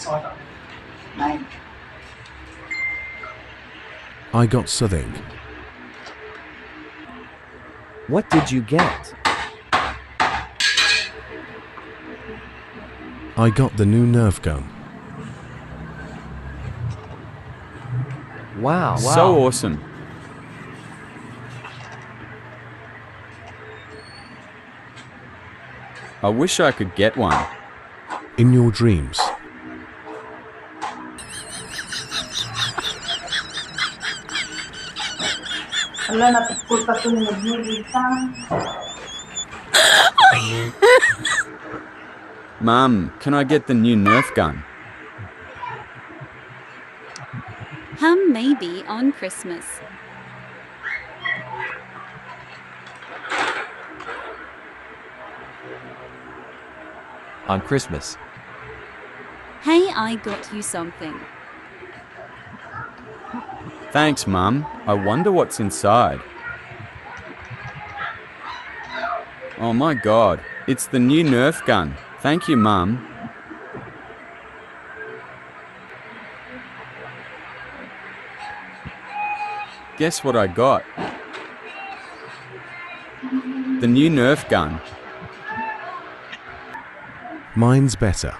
9. I got something. What did you get? I got the new nerf gun. Wow. So awesome. I wish I could get one. In your dreams. Ala, napukul pa tumunog mo dito. Mum, can I get the new nerf gun? Maybe on Christmas. On Christmas. Hey, I got you something. Thanks, Mum. I wonder what's inside. Oh my God, it's the new nerf gun. Thank you, Mum. Guess what I got? The new nerf gun. Mine's better.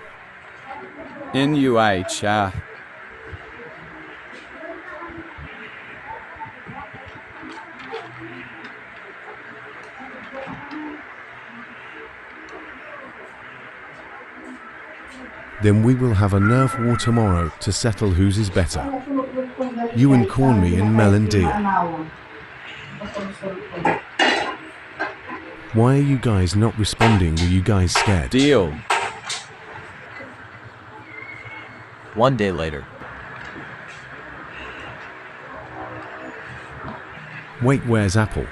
NUH, Then we will have a nerf war tomorrow to settle whose is better. You and Corn Me and Melon Deer. Why are you guys not responding? Were you guys scared? Deal. 1 day later. Wait, where's Apple?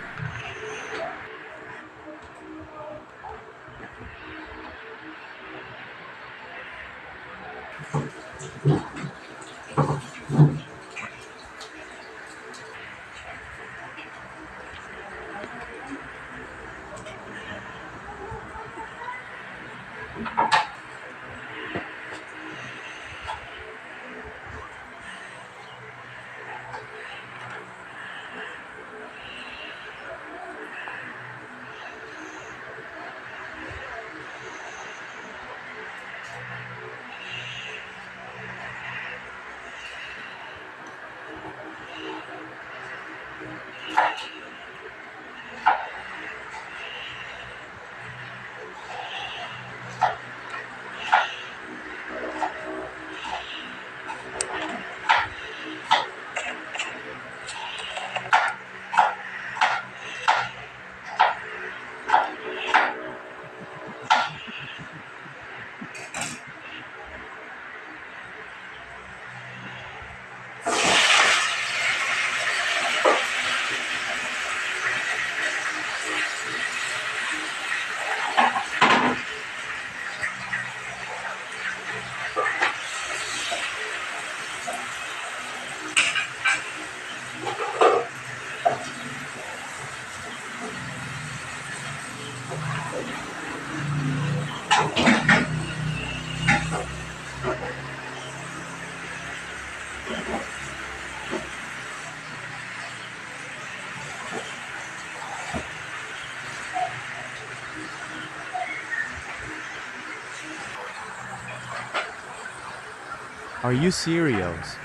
Are you serious?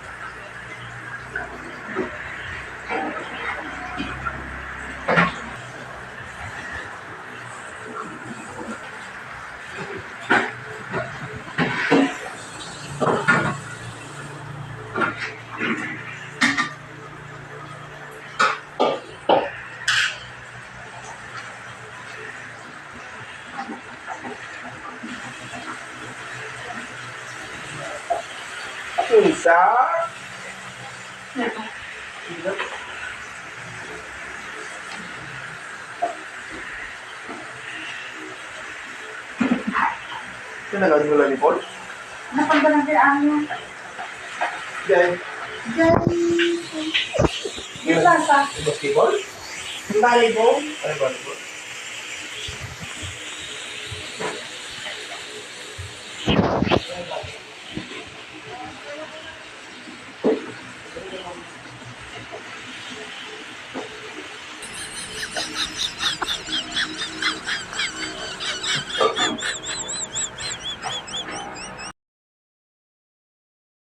Isa. Ito na gawin mo lollipop? Napag ba ng tiraan mo? Diyan. Diyan. Di ba sa? Basketball? Volleyball? Ano volleyball?